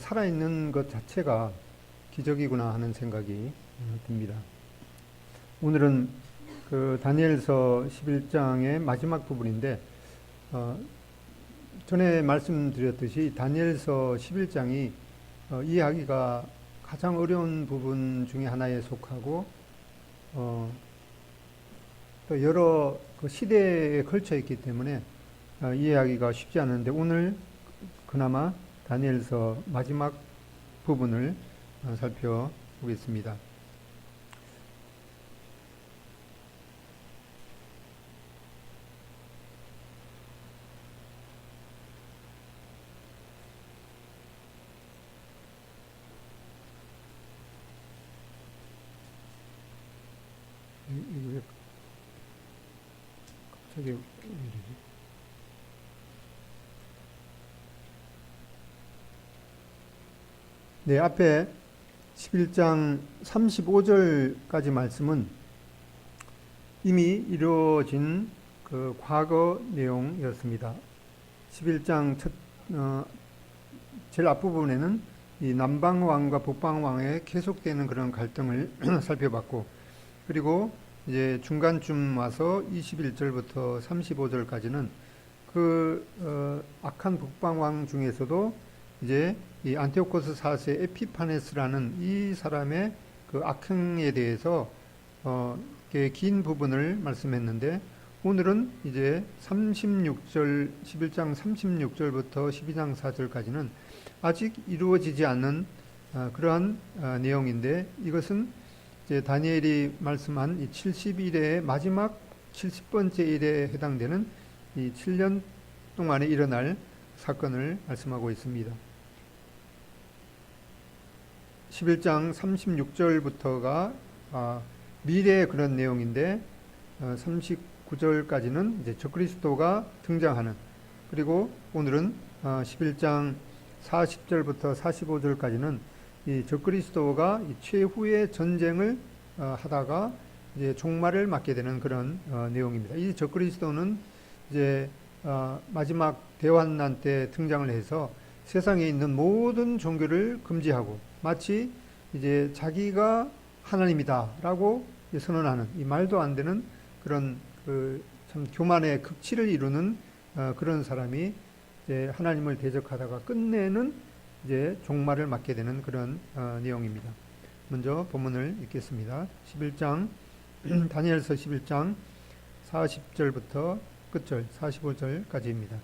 살아있는 것 자체가 기적이구나 하는 생각이 듭니다. 오늘은 그 다니엘서 11장의 마지막 부분인데, 전에 말씀드렸듯이 다니엘서 11장이 이해하기가 가장 어려운 부분 중에 하나에 속하고, 또 여러 그 시대에 걸쳐 있기 때문에 이해하기가 쉽지 않은데, 오늘 그나마 다니엘서 마지막 부분을 살펴보겠습니다. 이게 왜 갑자기 왜 이러지? 네, 앞에 11장 35절까지 말씀은 이미 이루어진 그 과거 내용이었습니다. 11장 제일 앞부분에는 이 남방왕과 북방왕의 계속되는 그런 갈등을 살펴봤고, 그리고 이제 중간쯤 와서 21절부터 35절까지는 그 악한 북방왕 중에서도 이제 이 안티오코스 4세 에피파네스라는 이 사람의 그 악행에 대해서 긴 부분을 말씀했는데, 오늘은 이제 36절, 11장 36절부터 12장 4절까지는 아직 이루어지지 않는 그러한 내용인데, 이것은 이제 다니엘이 말씀한 이 70일의 마지막 70번째 일에 해당되는 이 7년 동안에 일어날 사건을 말씀하고 있습니다. 11장 36절부터가 미래의 그런 내용인데, 39절까지는 이제 적그리스도가 등장하는, 그리고 오늘은 11장 40절부터 45절까지는 이 적그리스도가 이 최후의 전쟁을 하다가 이제 종말을 맞게 되는 그런 내용입니다. 이 적그리스도는 이제 마지막 대환난 때 등장을 해서 세상에 있는 모든 종교를 금지하고 마치 이제 자기가 하나님이다라고 선언하는, 이 말도 안 되는 그런 그 참 교만의 극치를 이루는 그런 사람이 이제 하나님을 대적하다가 끝내는 이제 종말을 맞게 되는 그런 내용입니다. 먼저 본문을 읽겠습니다. 11장 다니엘서 11장 40절부터 끝절 45절까지입니다.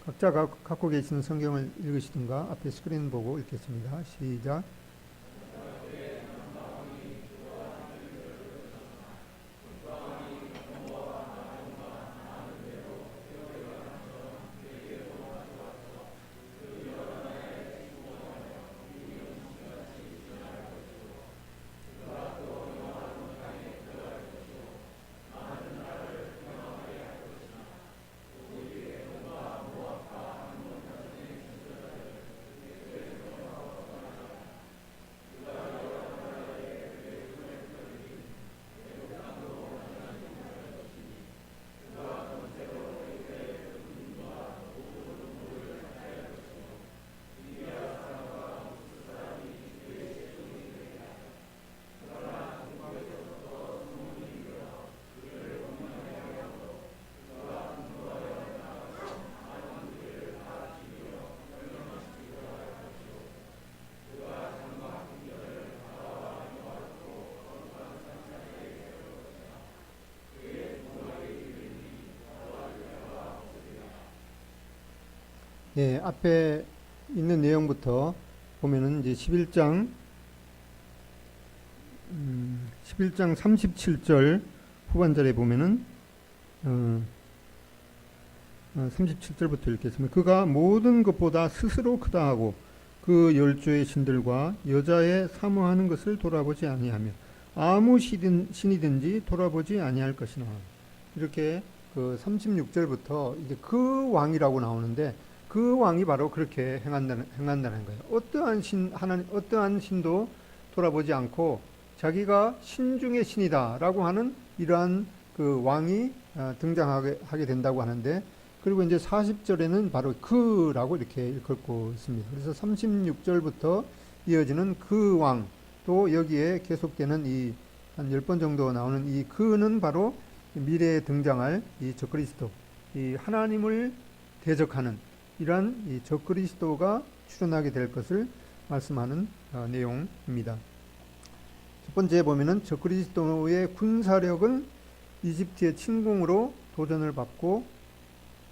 각자가 갖고 계시는 성경을 읽으시든가 앞에 스크린 보고 읽겠습니다. 시작. 예, 앞에 있는 내용부터 보면은 이제 11장 37절 후반절에 보면은 37절부터 읽겠습니다. 그가 모든 것보다 스스로 크다 하고 그 열조의 신들과 여자의 사모하는 것을 돌아보지 아니하며 아무 신이든지 돌아보지 아니할 것이나, 이렇게 그 36절부터 이제 그 왕이라고 나오는데, 그 왕이 바로 그렇게 행한다는 거예요. 어떠한 신도 돌아보지 않고 자기가 신 중의 신이다라고 하는 이러한 그 왕이 등장하게 된다고 하는데, 그리고 이제 40절에는 바로 그라고 이렇게 읽고 있습니다. 그래서 36절부터 이어지는 그 왕, 또 여기에 계속되는 이 한 10번 정도 나오는 이 그는 바로 미래에 등장할 이 적그리스도, 이 하나님을 대적하는 이러한 이 적그리스도가 출현하게 될 것을 말씀하는 내용입니다. 첫 번째 보면은 적그리스도의 군사력은 이집트의 침공으로 도전을 받고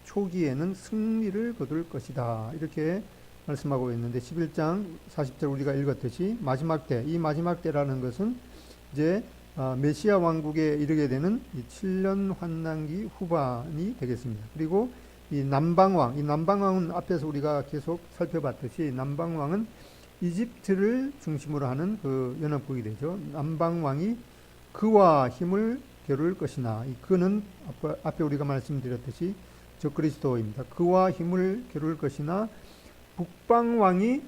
초기에는 승리를 거둘 것이다. 이렇게 말씀하고 있는데 11장 40절 우리가 읽었듯이 마지막 때, 이 마지막 때라는 것은 이제 메시아 왕국에 이르게 되는 이 7년 환난기 후반이 되겠습니다. 그리고 이 남방왕, 이 남방왕은 앞에서 우리가 계속 살펴봤듯이 남방왕은 이집트를 중심으로 하는 그 연합국이 되죠. 남방왕이 그와 힘을 겨룰 것이나, 이 그는 앞에 우리가 말씀드렸듯이 적그리스도입니다. 그와 힘을 겨룰 것이나 북방왕이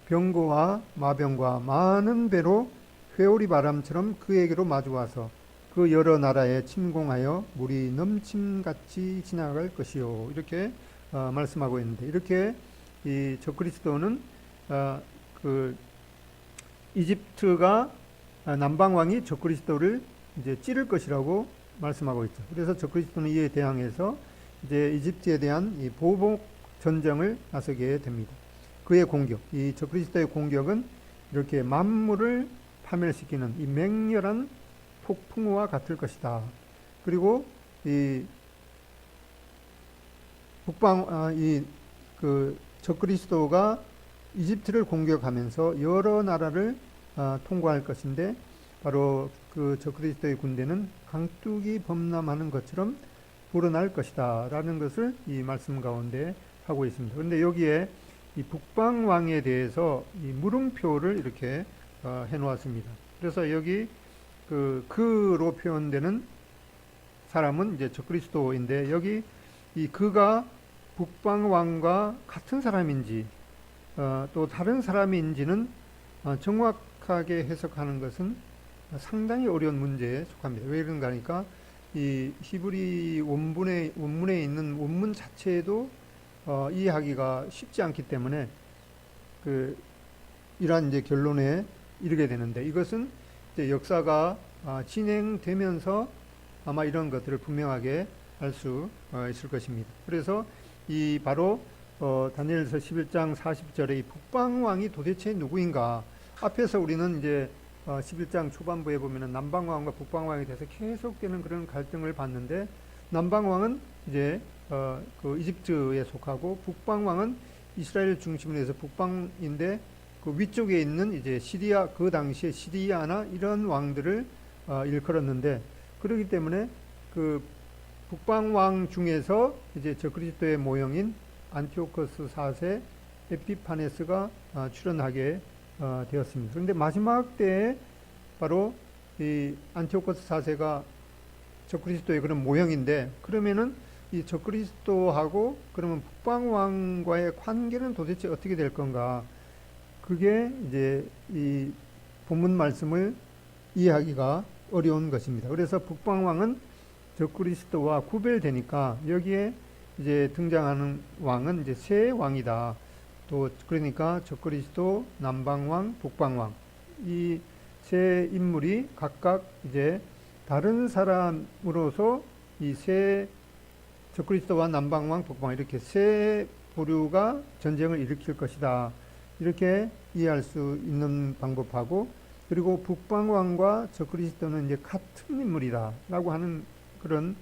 병거와 마병과 많은 배로 회오리 바람처럼 그에게로 마주와서 그 여러 나라에 침공하여 물이 넘침같이 지나갈 것이요. 이렇게 말씀하고 있는데, 이렇게 이 적그리스도는 그 이집트가 남방왕이 적그리스도를 이제 찌를 것이라고 말씀하고 있죠. 그래서 적그리스도는 이에 대항해서 이제 이집트에 대한 이 보복 전쟁을 나서게 됩니다. 그의 공격, 이 적그리스도의 공격은 이렇게 만물을 파멸시키는 이 맹렬한 폭풍우와 같을 것이다. 그리고 이 그 적그리스도가 이집트를 공격하면서 여러 나라를 통과할 것인데, 바로 그 적그리스도의 군대는 강둑이 범람하는 것처럼 불어날 것이다 라는 것을 이 말씀 가운데 하고 있습니다. 그런데 여기에 이 북방왕에 대해서 이 물음표를 이렇게 해 놓았습니다. 그래서 여기 그로 표현되는 사람은 이제 적그리스도인데, 여기 이 그가 북방왕과 같은 사람인지 또 다른 사람인지는 정확하게 해석하는 것은 상당히 어려운 문제에 속합니다. 왜 그런가 하니까 이 히브리 원문에 있는 원문 자체에도 이해하기가 쉽지 않기 때문에 이러한 이제 결론에 이르게 되는데, 이것은 이제 역사가 진행되면서 아마 이런 것들을 분명하게 알 수 있을 것입니다. 그래서 이 바로 다니엘서 11장 40절에 이 북방왕이 도대체 누구인가? 앞에서 우리는 이제 11장 초반부에 보면은 남방왕과 북방왕에 대해서 계속되는 그런 갈등을 봤는데, 남방왕은 이제 그 이집트에 속하고 북방왕은 이스라엘 중심으로 해서 북방인데, 그 위쪽에 있는 이제 시리아, 그 당시에 시리아나 이런 왕들을 일컬었는데, 그렇기 때문에 그 북방왕 중에서 이제 적그리스도의 모형인 안티오코스 4세 에피파네스가 출현하게 되었습니다. 그런데 마지막 때에 바로 이 안티오코스 4세가 적그리스도의 그런 모형인데, 그러면은 이 적그리스도하고 그러면 북방왕과의 관계는 도대체 어떻게 될 건가? 그게 이제 이 본문 말씀을 이해하기가 어려운 것입니다. 그래서 북방왕은 적그리스도와 구별되니까 여기에 이제 등장하는 왕은 이제 세 왕이다. 또 그러니까 적그리스도, 남방왕, 북방왕, 이 세 인물이 각각 이제 다른 사람으로서 이 세 적그리스도와 남방왕, 북방왕 이렇게 세 부류가 전쟁을 일으킬 것이다. 이렇게 이해할 수 있는 방법하고, 그리고 북방왕과 적그리스도는 이제 같은 인물이다라고 하는 그런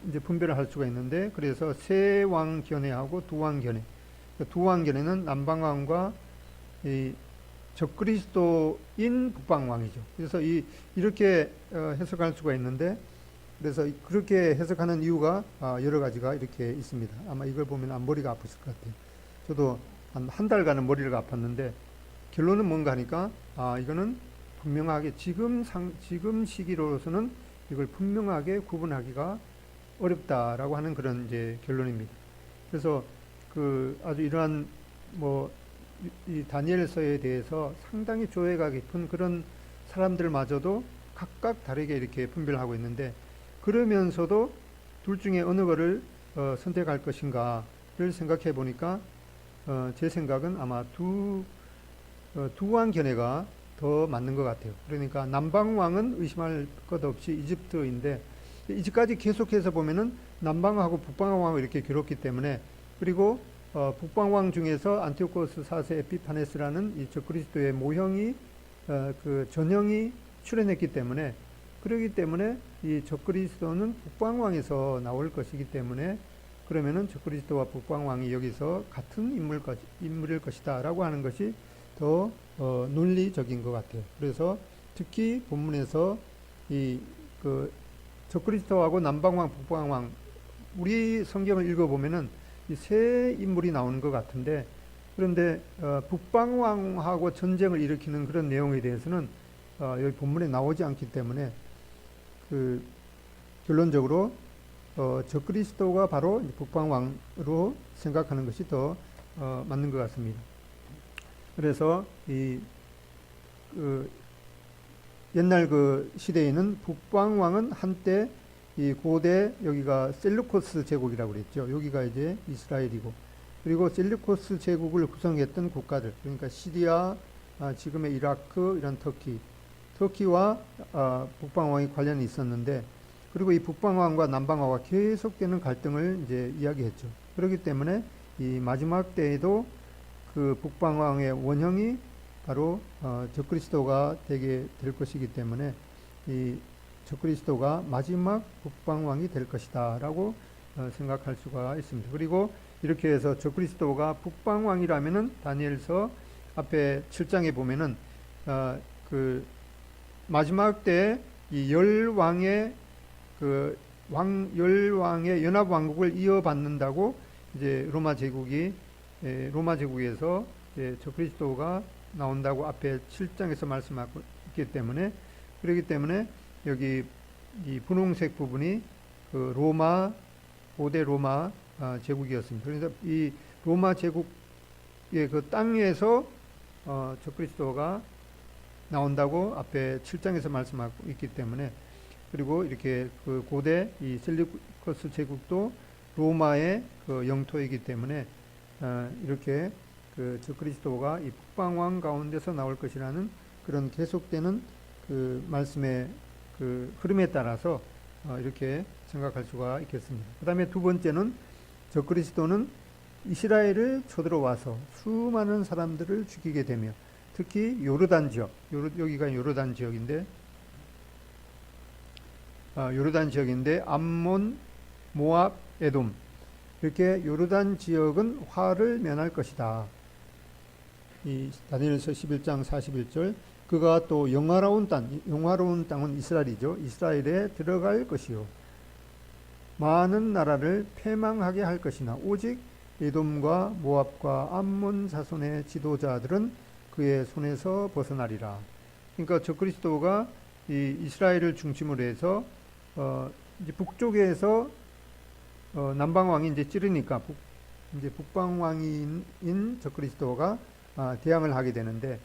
이제 분별을 할 수가 있는데, 그래서 세 왕 견해하고 두 왕 견해, 두 왕 견해는 남방왕과 이 적그리스도인 북방왕이죠. 그래서 이렇게 해석할 수가 있는데, 그래서 그렇게 해석하는 이유가 여러 가지가 이렇게 있습니다. 아마 이걸 보면 머리가 아프실 것 같아요. 저도 한 달간은 머리가 아팠는데, 결론은 뭔가 하니까 이거는 분명하게 지금 시기로서는 이걸 분명하게 구분하기가 어렵다라고 하는 그런 이제 결론입니다. 그래서 아주 이러한 이 다니엘서에 대해서 상당히 조예가 깊은 그런 사람들마저도 각각 다르게 이렇게 분별하고 있는데, 그러면서도 둘 중에 어느 거를 선택할 것인가를 생각해 보니까 제 생각은 아마 두 왕 견해가 더 맞는 것 같아요. 그러니까 남방왕은 의심할 것 없이 이집트인데 이제까지 계속해서 보면은 남방하고 북방왕을 이렇게 겨뤘기 때문에 그리고 북방왕 중에서 안티오코스 4세 에피파네스라는 이 적그리스도의 모형이 그 전형이 출현했기 때문에 그러기 때문에 이 적그리스도는 북방왕에서 나올 것이기 때문에 그러면은 적그리스도와 북방왕이 여기서 같은 인물일 것이다라고 하는 것이 더 논리적인 것 같아요. 그래서 특히 본문에서 이 그 적그리스도하고 남방왕, 북방왕 우리 성경을 읽어보면은 이 세 인물이 나오는 것 같은데 그런데 북방왕하고 전쟁을 일으키는 그런 내용에 대해서는 여기 본문에 나오지 않기 때문에 그 결론적으로 적그리스도가 바로 북방왕으로 생각하는 것이 더 맞는 것 같습니다. 그래서 옛날 그 시대에는 북방왕은 한때 이 고대 여기가 셀루코스 제국이라고 그랬죠. 여기가 이제 이스라엘이고 그리고 셀루코스 제국을 구성했던 국가들 그러니까 시리아, 지금의 이라크 이런 터키와 북방왕이 관련이 있었는데 그리고 이 북방왕과 남방왕과 계속되는 갈등을 이제 이야기했죠. 그렇기 때문에 이 마지막 때에도 그 북방왕의 원형이 바로 적그리스도가 되게 될 것이기 때문에 이 적그리스도가 마지막 북방왕이 될 것이다 라고 생각할 수가 있습니다. 그리고 이렇게 해서 적그리스도가 북방왕이라면은 다니엘서 앞에 7장에 보면은 그 마지막 때 이 열왕의 열왕의 연합 왕국을 이어받는다고 이제 로마 제국에서 이제 적그리스도가 나온다고 앞에 7장에서 말씀하고 있기 때문에 그렇기 때문에 여기 이 분홍색 부분이 그 고대 로마 제국이었습니다. 그래서 이 로마 제국의 그 땅에서 적그리스도가 나온다고 앞에 7장에서 말씀하고 있기 때문에 그리고 이렇게 그 고대 이 셀루코스 제국도 로마의 그 영토이기 때문에 이렇게 그 적그리스도가 이 북방왕 가운데서 나올 것이라는 그런 계속되는 그 말씀의 그 흐름에 따라서 이렇게 생각할 수가 있겠습니다. 그 다음에 두 번째는 적그리스도는 이스라엘을 쳐들어와서 수많은 사람들을 죽이게 되며 특히 요르단 지역, 여기가 요르단 지역인데 암몬, 모압, 에돔 이렇게 요르단 지역은 화를 면할 것이다. 이 다니엘서 11장 41절 그가 또 영화로운 땅은 이스라엘이죠. 이스라엘에 들어갈 것이요 많은 나라를 패망하게 할 것이나 오직 에돔과 모압과 암몬 자손의 지도자들은 그의 손에서 벗어나리라. 그러니까 적그리스도가 이 이스라엘을 중심으로 해서 이제 북쪽에서 남방왕이 이제 찌르니까 이제 북방왕인 적그리스도가 대항을 하게 되는데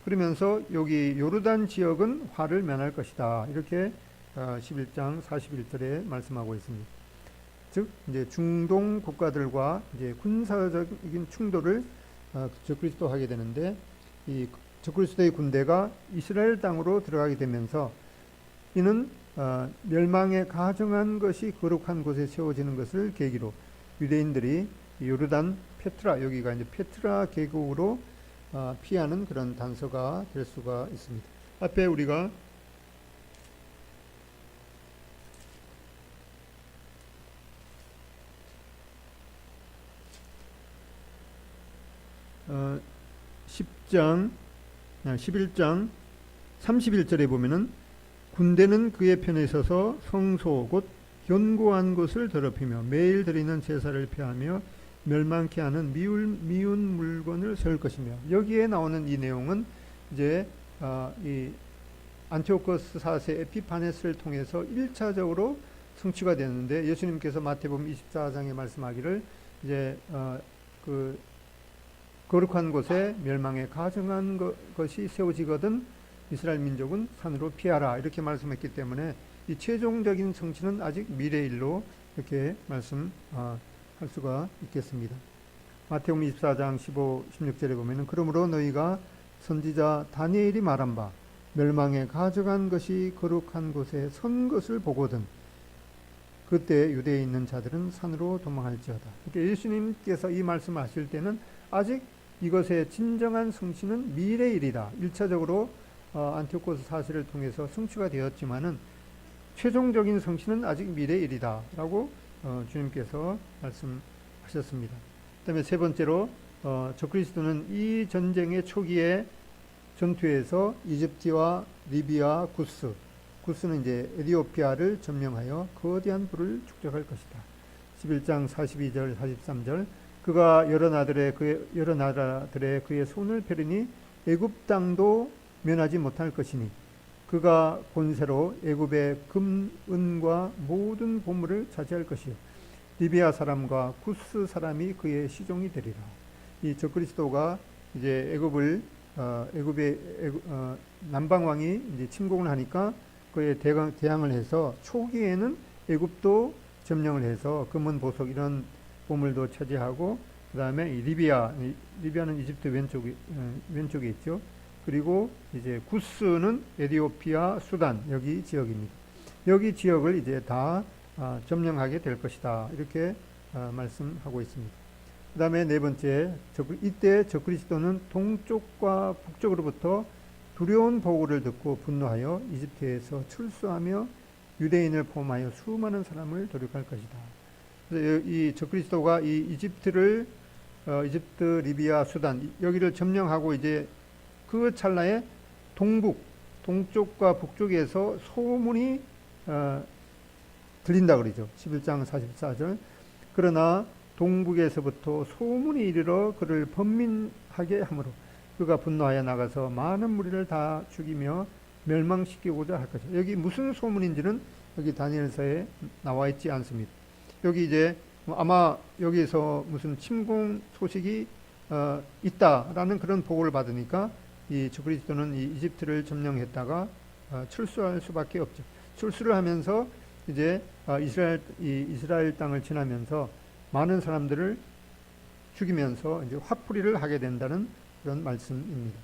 그러면서 여기 요르단 지역은 화를 면할 것이다. 이렇게 11장 41절에 말씀하고 있습니다. 즉 이제 중동 국가들과 이제 군사적인 충돌을 적그리스도 하게 되는데 이 적그리스도의 군대가 이스라엘 땅으로 들어가게 되면서 이는 멸망에 가증한 것이 거룩한 곳에 세워지는 것을 계기로 유대인들이 요르단 페트라 여기가 이제 페트라 계곡으로 피하는 그런 단서가 될 수가 있습니다. 앞에 우리가 11장 31절에 보면은 군대는 그의 편에 서서 성소 곧 견고한 곳을 더럽히며 매일 드리는 제사를 폐하며 멸망케 하는 미운 물건을 세울 것이며 여기에 나오는 이 내용은 이제 이 안티오코스 4세 에피파네스를 통해서 1차적으로 성취가 되는데 예수님께서 마태복음 24장에 말씀하기를 이제 그 거룩한 곳에 멸망에 가증한 것이 세워지거든 이스라엘 민족은 산으로 피하라 이렇게 말씀했기 때문에 이 최종적인 성취는 아직 미래일로 이렇게 말씀할 수가 있겠습니다. 마태복음 24장 15, 16절에 보면은 그러므로 너희가 선지자 다니엘이 말한 바 멸망에 가져간 것이 거룩한 곳에 선 것을 보거든 그때 유대에 있는 자들은 산으로 도망할지어다. 그러니까 예수님께서 이 말씀을 하실 때는 아직 이것의 진정한 성취는 미래의 일이다. 1차적으로 안티오코스 사실을 통해서 성취가 되었지만은 최종적인 성취는 아직 미래의 일이다 라고 주님께서 말씀하셨습니다. 그 다음에 세 번째로 적그리스도는 이 전쟁의 초기에 전투에서 이집트와 리비아, 구스는 이제 에디오피아를 점령하여 거대한 부를 축적할 것이다. 11장 42절 43절 그가 여러 나라들의 그의 손을 펴리니 애굽 땅도 면하지 못할 것이니 그가 권세로 애굽의 금, 은과 모든 보물을 차지할 것이요 리비아 사람과 구스 사람이 그의 시종이 되리라. 이 적그리스도가 이제 애굽의 남방 왕이 이제 침공을 하니까 그에 대항을 해서 초기에는 애굽도 점령을 해서 금은 보석 이런 보물도 차지하고 그 다음에 리비아는 이집트 왼쪽에 있죠. 그리고 이제 구스는 에디오피아, 수단 여기 지역입니다. 여기 지역을 이제 다 점령하게 될 것이다. 이렇게 말씀하고 있습니다. 그 다음에 네 번째, 이때 적그리스도는 동쪽과 북쪽으로부터 두려운 보고를 듣고 분노하여 이집트에서 출소하며 유대인을 포함하여 수많은 사람을 도륙할 것이다. 그래서 이 적그리스도가 이 이집트, 리비아, 수단 여기를 점령하고 이제 그 찰나에 동쪽과 북쪽에서 소문이 들린다 그러죠. 11장 44절. 그러나 동북에서부터 소문이 이르러 그를 번민하게 하므로 그가 분노하여 나가서 많은 무리를 다 죽이며 멸망시키고자 할 것이다. 여기 무슨 소문인지는 여기 다니엘서에 나와 있지 않습니다. 여기 이제 아마 여기서 무슨 침공 소식이 있다라는 그런 보고를 받으니까 이 적그리스도는 이 이집트를 점령했다가 출수할 수밖에 없죠. 출수를 하면서 이제 이스라엘 땅을 지나면서 많은 사람들을 죽이면서 이제 화풀이를 하게 된다는 그런 말씀입니다.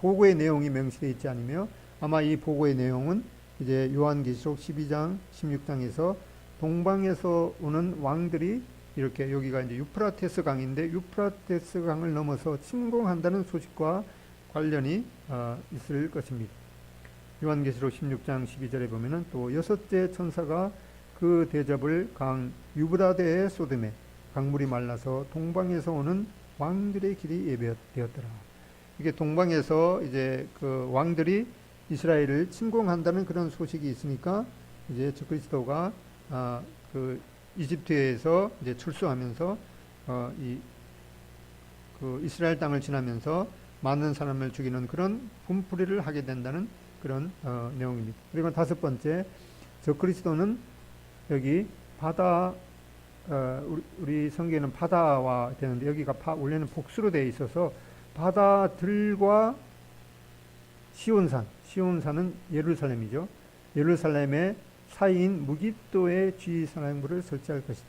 보고의 내용이 명시되어 있지 않으며 아마 이 보고의 내용은 이제 요한계시록 12장 16장에서 동방에서 오는 왕들이 이렇게 여기가 이제 유프라테스 강인데 유프라테스 강을 넘어서 침공한다는 소식과 관련이 있을 것입니다. 요한계시록 16장 12절에 보면은 또 여섯째 천사가 그 대접을 강 유브라데에 쏟음에 강물이 말라서 동방에서 오는 왕들의 길이 예배되었더라. 이게 동방에서 이제 그 왕들이 이스라엘을 침공한다는 그런 소식이 있으니까 이제 적그리스도가 그 이집트에서 이제 출소하면서 그 이스라엘 땅을 지나면서 많은 사람을 죽이는 그런 분풀이를 하게 된다는 그런 내용입니다. 그리고 다섯 번째, 적그리스도는 여기 바다, 우리 성경에는 바다와 되는데 여기가 원래는 복수로 되어 있어서 바다들과 시온산은 예루살렘이죠. 예루살렘의 사이인 무깃도에 지휘사령부를 설치할 것이다.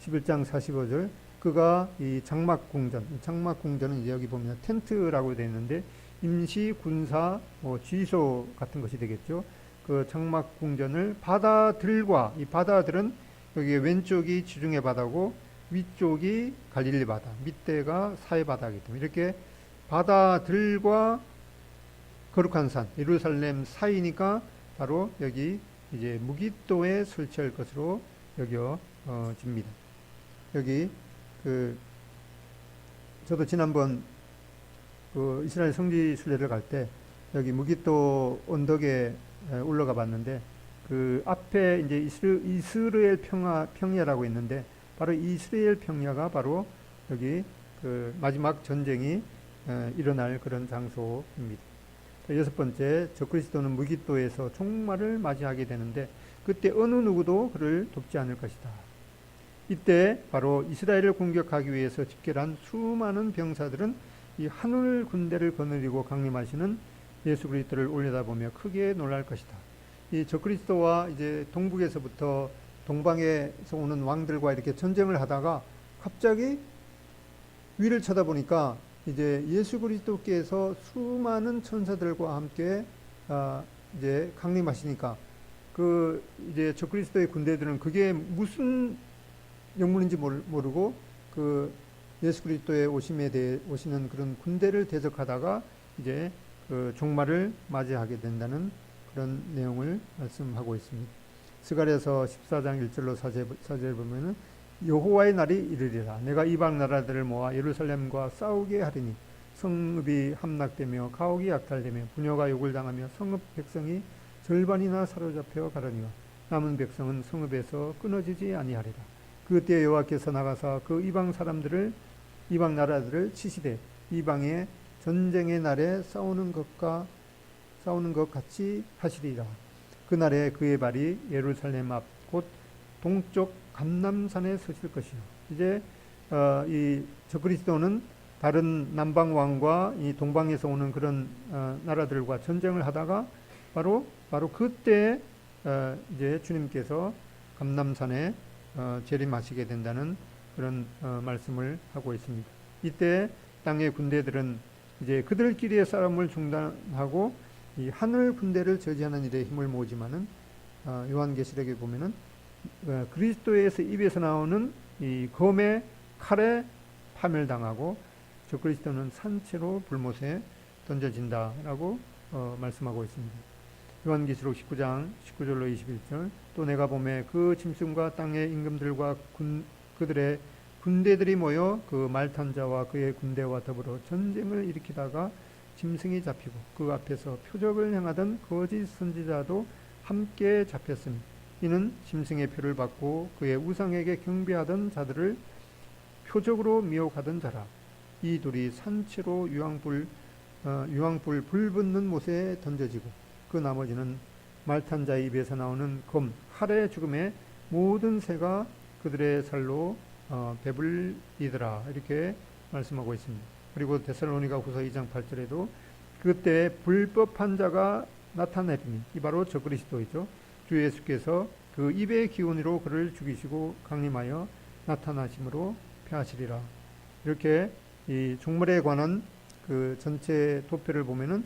11장 45절 그가 이 장막궁전은 여기 보면 텐트라고 되어 있는데 임시 군사 지휘소 같은 것이 되겠죠. 그 장막궁전을 바다들과 이 바다들은 여기 왼쪽이 지중해 바다고 위쪽이 갈릴리 바다, 밑에가 사해 바다이기 때문에 이렇게 바다들과 거룩한 산 예루살렘 사이니까 바로 여기 이제 무깃도에 설치할 것으로 여겨집니다. 여기 저도 지난번 그 이스라엘 성지 순례를 갈 때 여기 무깃도 언덕에 올라가 봤는데 그 앞에 이제 이스라엘 평야라고 있는데 바로 이스라엘 평야가 바로 여기 그 마지막 전쟁이 일어날 그런 장소입니다. 여섯 번째, 적그리스도는 무깃도에서 종말을 맞이하게 되는데 그때 어느 누구도 그를 돕지 않을 것이다. 이때 바로 이스라엘을 공격하기 위해서 집결한 수많은 병사들은 이 하늘 군대를 거느리고 강림하시는 예수 그리스도를 올려다보며 크게 놀랄 것이다. 이 적그리스도와 이제 동북에서부터 동방에서 오는 왕들과 이렇게 전쟁을 하다가 갑자기 위를 쳐다보니까 이제 예수 그리스도께서 수많은 천사들과 함께 이제 강림하시니까 그 이제 적그리스도의 군대들은 그게 무슨 영문인지 모르고 그 예수 그리스도의 오심에 대해 오시는 그런 군대를 대적하다가 이제 그 종말을 맞이하게 된다는 그런 내용을 말씀하고 있습니다. 스가랴서 14장 1절로 4절 보면은 여호와의 날이 이르리라. 내가 이방 나라들을 모아 예루살렘과 싸우게 하리니 성읍이 함락되며 가옥이 약탈되며 부녀가 욕을 당하며 성읍 백성이 절반이나 사로잡혀 가려니와 남은 백성은 성읍에서 끊어지지 아니하리라. 그때 여호와께서 나가사 그 이방 나라들을 치시되 이방의 전쟁의 날에 싸우는 것 같이 하시리라. 그날에 그의 발이 예루살렘 앞 곧 동쪽 감람산에 서실 것이요. 이제 이 적그리스도는 다른 남방 왕과 이 동방에서 오는 그런 나라들과 전쟁을 하다가 바로 그때 이제 주님께서 감람산에 재림하시게 된다는 그런 말씀을 하고 있습니다. 이때 땅의 군대들은 이제 그들끼리의 싸움을 중단하고 이 하늘 군대를 저지하는 일에 힘을 모으지만은 요한계시록에 보면은 그리스도에서 입에서 나오는 이 검의 칼에 파멸당하고 적그리스도는 산채로 불못에 던져진다라고 말씀하고 있습니다. 요한계시록 19장 19절로 21절 또 내가 보매 그 짐승과 땅의 임금들과 그들의 군대들이 모여 그 말탄 자와 그의 군대와 더불어 전쟁을 일으키다가 짐승이 잡히고 그 앞에서 표적을 행하던 거짓 선지자도 함께 잡혔으니 이는 짐승의 표를 받고 그의 우상에게 경배하던 자들을 표적으로 미혹하던 자라. 이 둘이 산채로 유황불 불붙는 못에 던져지고 그 나머지는 말탄 자의 입에서 나오는 검 칼의 죽음에 모든 새가 그들의 살로 배불리더라. 이렇게 말씀하고 있습니다. 그리고 데살로니가 후서 2장 8절에도 그때 불법한 자가 나타내리니 이 바로 적그리스도이죠. 주 예수께서 그 입의 기운으로 그를 죽이시고 강림하여 나타나심으로 패하시리라. 이렇게 이 종말에 관한 그 전체 도표를 보면은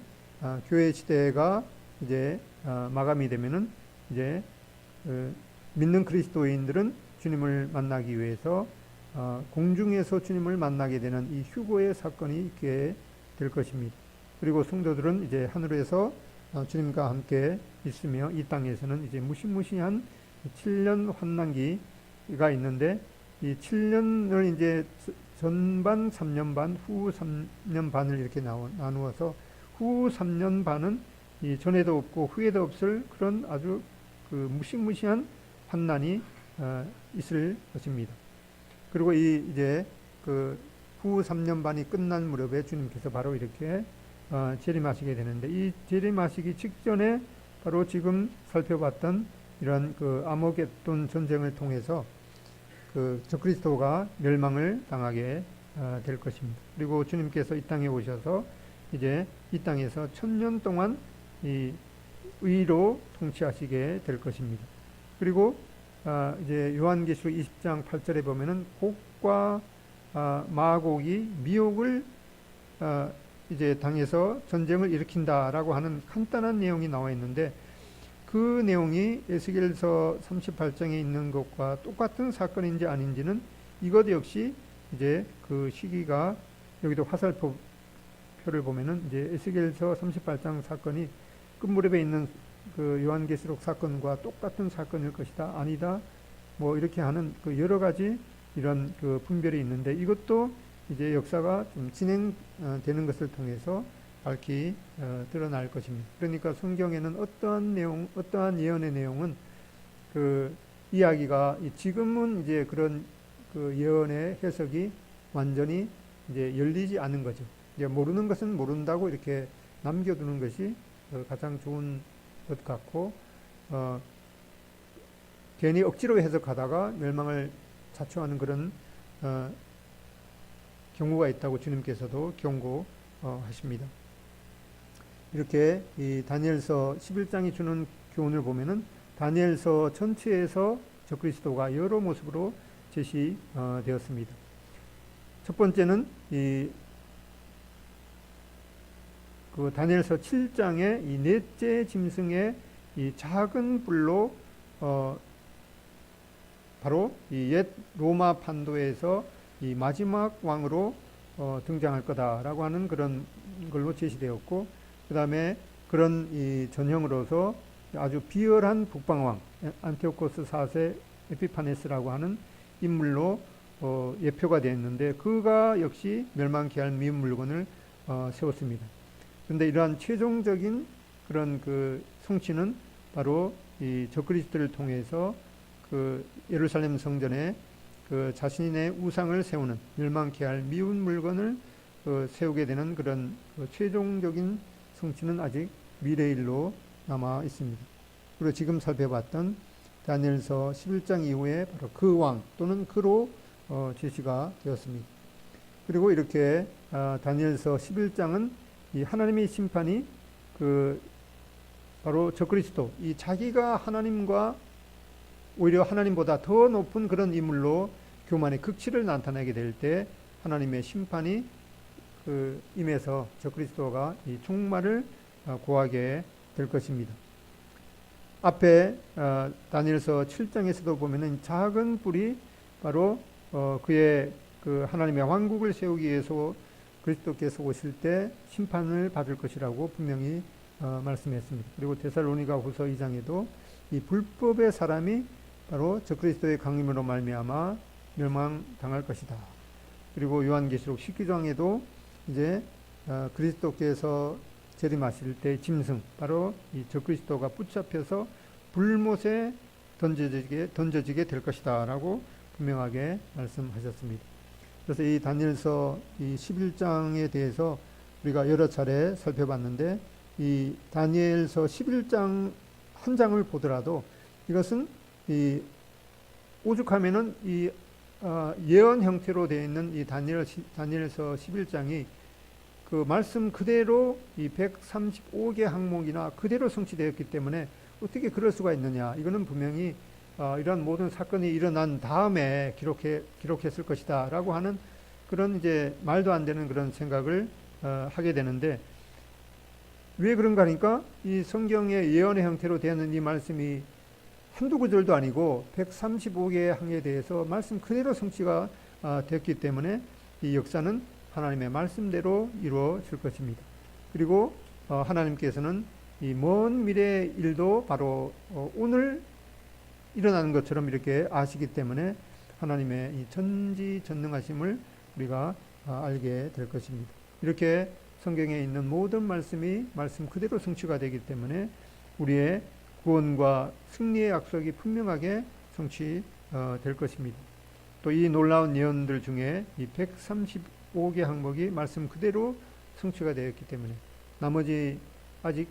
교회 시대가 이제 마감이 되면은 이제 믿는 그리스도인들은 주님을 만나기 위해서 공중에서 주님을 만나게 되는 이 휴거의 사건이 있게 될 것입니다. 그리고 성도들은 이제 하늘에서 주님과 함께 있으며 이 땅에서는 이제 무시무시한 7년 환난기가 있는데 이 7년을 이제 전반 3년 반, 후 3년 반을 이렇게 나누어서 후 3년 반은 이 전에도 없고 후에도 없을 그런 아주 그 무시무시한 환난이 있을 것입니다. 그리고 이제 그 후 3년 반이 끝난 무렵에 주님께서 바로 이렇게 재림하시게 되는데 이 재림하시기 직전에 바로 지금 살펴봤던 이런 그 아모겟돈 전쟁을 통해서 그 적그리스도가 멸망을 당하게 될 것입니다. 그리고 주님께서 이 땅에 오셔서 이제 이 땅에서 1000년 동안 이 의로 통치하시게 될 것입니다. 그리고 이제 요한계시록 20장 8절에 보면은 곡과 마곡이 미혹을 이제 당해서 전쟁을 일으킨다라고 하는 간단한 내용이 나와 있는데 그 내용이 에스겔서 38장에 있는 것과 똑같은 사건인지 아닌지는 이것 역시 이제 그 시기가 여기도 화살표를 보면은 이제 에스겔서 38장 사건이 끝무렵에 있는 그 요한계시록 사건과 똑같은 사건일 것이다. 아니다. 뭐 이렇게 하는 그 여러 가지 이런 그 분별이 있는데 이것도 이제 역사가 좀 진행되는 것을 통해서 밝히 드러날 것입니다. 그러니까 성경에는 어떠한 예언의 내용은 그 이야기가 지금은 이제 그런 그 예언의 해석이 완전히 이제 열리지 않은 거죠. 이제 모르는 것은 모른다고 이렇게 남겨두는 것이 가장 좋은 것 같고 괜히 억지로 해석하다가 멸망을 자초하는 그런 경우가 있다고 주님께서도 경고하십니다. 이렇게 이 다니엘서 11장이 주는 교훈을 보면은 다니엘서 전체에서 적그리스도가 여러 모습으로 제시되었습니다. 첫 번째는 그 다니엘서 7장의 이 넷째 짐승의 이 작은 뿔로 바로 이 옛 로마 판도에서 이 마지막 왕으로 등장할 거다라고 하는 그런 걸로 제시되었고, 그 다음에 그런 이 전형으로서 아주 비열한 북방왕 안티오코스 4세 에피파네스라고 하는 인물로 예표가 되었는데, 그가 역시 멸망케 할 미운 물건을 세웠습니다. 그런데 이러한 최종적인 그런 그 성취는 바로 이 적그리스도를 통해서 그 예루살렘 성전에 그 자신의 우상을 세우는, 멸망케 할 미운 물건을 세우게 되는 그런 최종적인 성취는 아직 미래일로 남아 있습니다. 그리고 지금 살펴봤던 다니엘서 11장 이후에 바로 그 왕 또는 그로 제시가 되었습니다. 그리고 이렇게 다니엘서 11장은 이 하나님의 심판이 그 바로 적그리스도, 이 자기가 하나님과 오히려 하나님보다 더 높은 그런 인물로 교만의 극치를 나타내게 될 때 하나님의 심판이 그 임해서 적그리스도가 이 종말을 고하게 될 것입니다. 앞에 다니엘서 7장에서도 보면은 작은 뿔이 바로 그의 그 하나님의 왕국을 세우기 위해서 그리스도께서 오실 때 심판을 받을 것이라고 분명히 말씀했습니다. 그리고 데살로니가후서 2장에도 이 불법의 사람이 바로 적그리스도의 강림으로 말미암아 멸망당할 것이다. 그리고 요한계시록 19장에도 이제 그리스도께서 재림하실 때 짐승, 바로 이 적그리스도가 붙잡혀서 불못에 던져지게 될 것이다 라고 분명하게 말씀하셨습니다. 그래서 이 다니엘서 이 11장에 대해서 우리가 여러 차례 살펴봤는데, 이 다니엘서 11장 한 장을 보더라도 이것은 이 오죽하면은 이 예언 형태로 되어 있는 이 다니엘서 11장이 그 말씀 그대로 이 135개 항목이나 그대로 성취되었기 때문에 어떻게 그럴 수가 있느냐. 이거는 분명히 이런 모든 사건이 일어난 다음에 기록했을 것이다 라고 하는 그런 이제 말도 안 되는 그런 생각을 하게 되는데, 왜 그런가 하니까 이 성경의 예언의 형태로 되는 이 말씀이 한두 구절도 아니고 135개의 항에 대해서 말씀 그대로 성취가 됐기 때문에 이 역사는 하나님의 말씀대로 이루어질 것입니다. 그리고 하나님께서는 이 먼 미래의 일도 바로 오늘 일어나는 것처럼 이렇게 아시기 때문에 하나님의 이 전지전능하심을 우리가 알게 될 것입니다. 이렇게 성경에 있는 모든 말씀이 말씀 그대로 성취가 되기 때문에 우리의 구원과 승리의 약속이 분명하게 성취될 것입니다. 또 이 놀라운 예언들 중에 이 135개 항목이 말씀 그대로 성취가 되었기 때문에 나머지 아직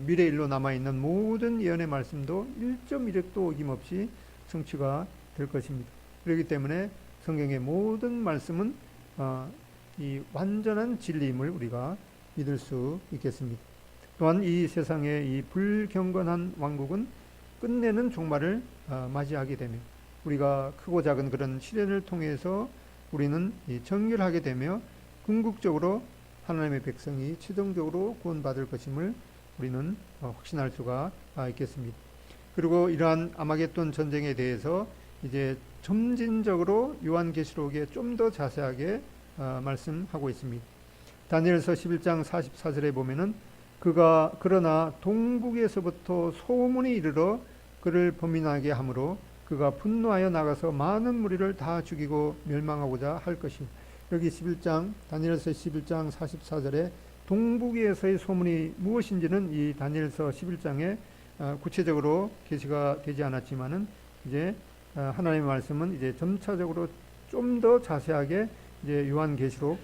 미래일로 남아있는 모든 예언의 말씀도 1.1획도 어김없이 성취가 될 것입니다. 그렇기 때문에 성경의 모든 말씀은 이 완전한 진리임을 우리가 믿을 수 있겠습니다. 또한 이 세상의 이 불경건한 왕국은 끝내는 종말을 맞이하게 되며, 우리가 크고 작은 그런 시련을 통해서 우리는 정결하게 되며 궁극적으로 하나님의 백성이 최종적으로 구원받을 것임을 우리는 확신할 수가 있겠습니다. 그리고 이러한 아마겟돈 전쟁에 대해서 이제 점진적으로 요한계시록에 좀 더 자세하게 말씀하고 있습니다. 다니엘서 11장 44절에 보면은 그러나 동북에서부터 소문이 이르러 그를 범인하게 하므로 그가 분노하여 나가서 많은 무리를 다 죽이고 멸망하고자 할 것이요. 여기 다니엘서 11장 44절에 동북에서의 소문이 무엇인지는 이 다니엘서 11장에 구체적으로 게시가 되지 않았지만은 이제 하나님의 말씀은 이제 점차적으로 좀 더 자세하게 이제 요한계시록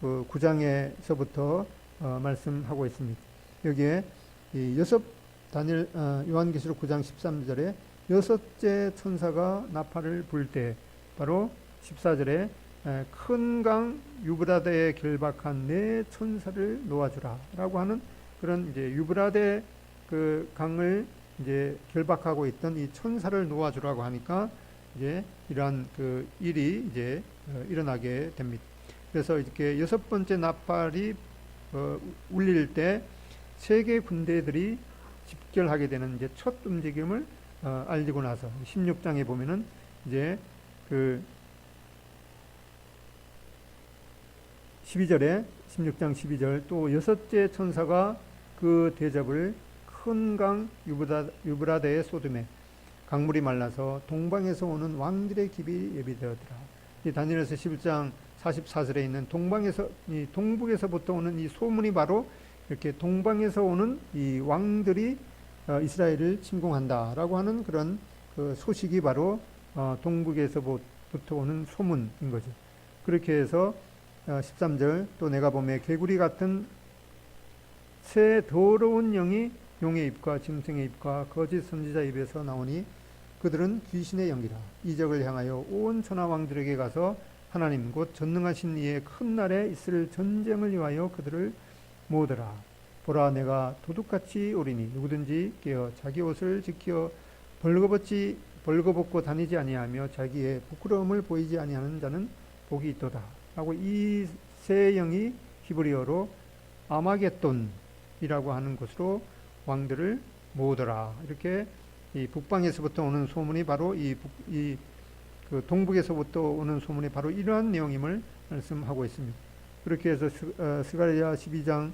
그 9장에서부터 말씀하고 있습니다. 여기에 요한계시록 9장 13절에 여섯째 천사가 나팔을 불 때, 바로 14절에 큰 강 유브라데에 결박한 네 천사를 놓아주라 라고 하는 그런 이제 유브라데 그 강을 이제 결박하고 있던 이 천사를 놓아주라고 하니까 이제 이러한 그 일이 이제 일어나게 됩니다. 그래서 이렇게 여섯 번째 나팔이 울릴 때 세계 군대들이 집결하게 되는 이제 첫 움직임을 알리고 나서 16장에 보면은 이제 그 12절에 16장 12절 또 여섯째 천사가 그 대접을 큰 강 유브라데의 쏟음에 강물이 말라서 동방에서 오는 왕들의 길이 예비되었더라. 이 다니엘서 11장 44절에 있는 이 동북에서부터 오는 이 소문이 바로 이렇게 동방에서 오는 이 왕들이 이스라엘을 침공한다라고 하는 그런 그 소식이 바로 동북에서부터 오는 소문인 거죠. 그렇게 해서 13절 또 내가 보매 개구리 같은 새 더러운 영이 용의 입과 짐승의 입과 거짓 선지자 입에서 나오니 그들은 귀신의 영이라 이적을 향하여 온 천하 왕들에게 가서 하나님 곧 전능하신 이의 큰 날에 있을 전쟁을 위하여 그들을 모으더라. 보라 내가 도둑같이 오리니 누구든지 깨어 자기 옷을 지켜 벌거벗고 다니지 아니하며 자기의 부끄러움을 보이지 아니하는 자는 복이 있도다. 하고 이 새 영이 히브리어로 아마겟돈이라고 하는 곳으로 왕들을 모으더라. 이렇게 이 북방에서부터 오는 소문이 바로 그 동북에서부터 오는 소문이 바로 이러한 내용임을 말씀하고 있습니다. 그렇게 해서 스가랴 12장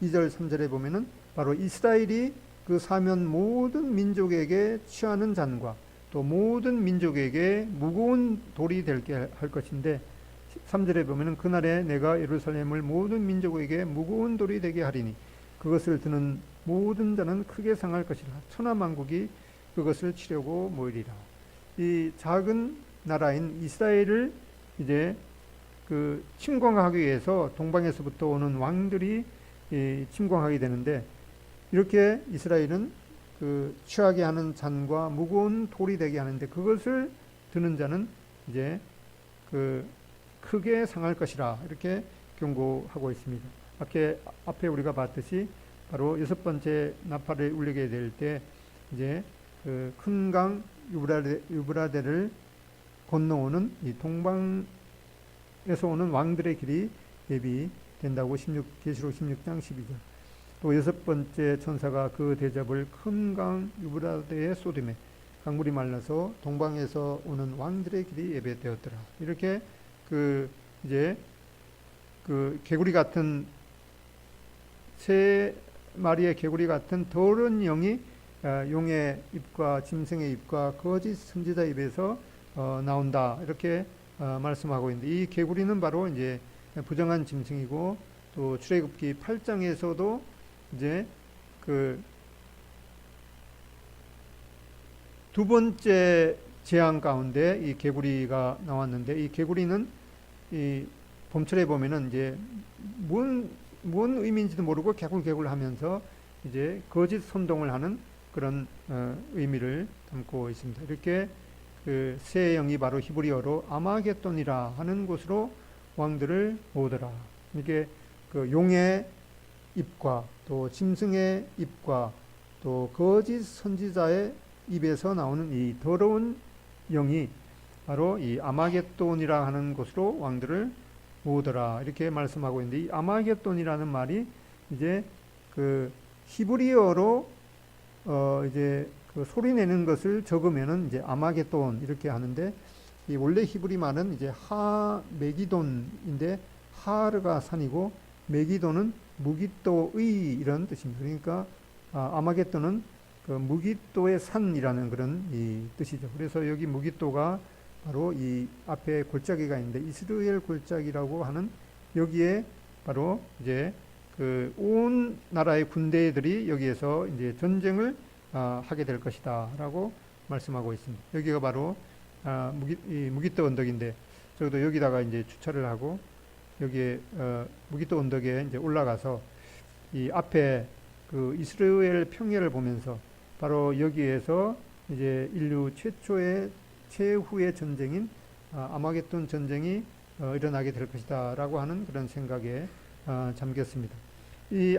2절 3절에 보면은 바로 이스라엘이 그 사면 모든 민족에게 취하는 잔과 또 모든 민족에게 무거운 돌이 되게 할 것인데 3절에 보면은 그날에 내가 예루살렘을 모든 민족에게 무거운 돌이 되게 하리니 그것을 드는 모든 자는 크게 상할 것이라. 천하만국이 그것을 치려고 모이리라. 이 작은 나라인 이스라엘을 이제 그 침공하기 위해서 동방에서부터 오는 왕들이 침공하게 되는데 이렇게 이스라엘은 그 취하게 하는 잔과 무거운 돌이 되게 하는데 그것을 드는 자는 이제 그 크게 상할 것이라 이렇게 경고하고 있습니다. 앞에 우리가 봤듯이 바로 여섯 번째 나팔을 울리게 될 때 이제 그 큰 강 유브라데를 건너오는 이 동방에서 오는 왕들의 길이 예비된다고 계시록 16장 12절. 또 여섯 번째 천사가 그 대접을 큰 강 유브라데의 쏟음에 강물이 말라서 동방에서 오는 왕들의 길이 예배되었더라. 이렇게 이제 그 개구리 같은 세 마리의 개구리 같은 더러운 영이 용의 입과 짐승의 입과 거짓 선지자 입에서 나온다 이렇게 말씀하고 있는데 이 개구리는 바로 이제 부정한 짐승이고 또 출애굽기 8장에서도 이제 그 두 번째 재앙 가운데 이 개구리가 나왔는데 이 개구리는 이 봄철에 보면은 이제 뭔 의미인지도 모르고 개굴개굴 하면서 이제 거짓 선동을 하는 그런 의미를 담고 있습니다. 이렇게 그 새 영이 바로 히브리어로 아마겟돈이라 하는 곳으로 왕들을 모으더라. 이게 그 용의 입과 또 짐승의 입과 또 거짓 선지자의 입에서 나오는 이 더러운 영이 바로 이 아마겟돈이라 하는 곳으로 왕들을 모으더라 이렇게 말씀하고 있는데 이 아마겟돈이라는 말이 이제 그 히브리어로 이제 그 소리 내는 것을 적으면은 이제 아마겟돈 이렇게 하는데 이 원래 히브리 말은 이제 하메기돈인데 하르가 산이고 메기돈은 무기또의 이런 뜻입니다. 그러니까 아마겟돈은 그 무기또의 산이라는 그런 이 뜻이죠. 그래서 여기 무기또가 바로 이 앞에 골짜기가 있는데 이스라엘 골짜기라고 하는 여기에 바로 이제 그 온 나라의 군대들이 여기에서 이제 전쟁을 하게 될 것이다라고 말씀하고 있습니다. 여기가 바로 무기또 언덕인데 저도 여기다가 이제 주차를 하고 여기에 무기또 언덕에 이제 올라가서 이 앞에 그 이스라엘 평야를 보면서 바로 여기에서 이제 인류 최후의 전쟁인 아마겟돈 전쟁이 일어나게 될 것이다라고 하는 그런 생각에 잠겼습니다. 이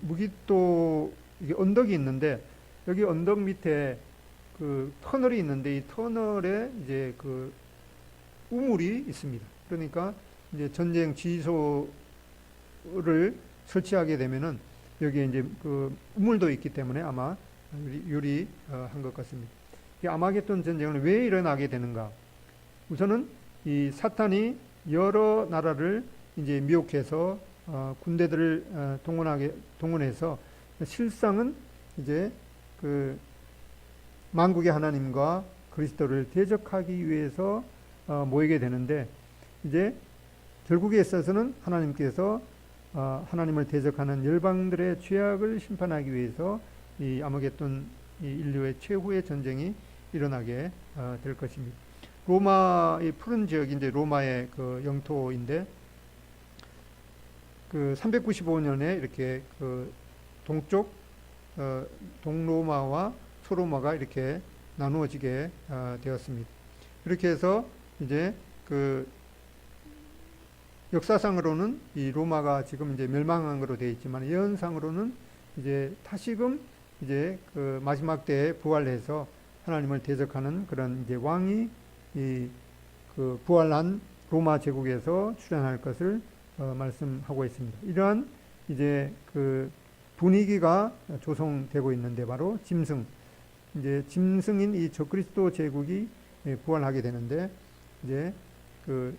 무기또의 이게 언덕이 있는데 여기 언덕 밑에 그 터널이 있는데 이 터널에 이제 그 우물이 있습니다. 그러니까 이제 전쟁 지휘소를 설치하게 되면은 여기에 이제 그 우물도 있기 때문에 아마 유리한 것 같습니다. 이 아마겟돈 전쟁은 왜 일어나게 되는가? 우선은 이 사탄이 여러 나라를 이제 미혹해서 군대들을 동원해서 실상은 이제 그 만국의 하나님과 그리스도를 대적하기 위해서 모이게 되는데 이제 결국에 있어서는 하나님께서 하나님을 대적하는 열방들의 죄악을 심판하기 위해서 이 아마겟돈 이 인류의 최후의 전쟁이 일어나게 될 것입니다. 로마의 푸른 지역이 이제 로마의 그 영토인데 그 395년에 이렇게 그 동쪽 동로마와 소로마가 이렇게 나누어지게 되었습니다. 이렇게 해서 이제 그 역사상으로는 이 로마가 지금 이제 멸망한 거로 되어 있지만 예언상으로는 이제 다시금 이제 그 마지막 때에 부활해서 하나님을 대적하는 그런 이제 왕이 이 그 부활한 로마 제국에서 출현할 것을 말씀하고 있습니다. 이러한 이제 그 분위기가 조성되고 있는데 바로 짐승, 이제 짐승인 이 적그리스도 제국이 부활하게 되는데 이제 그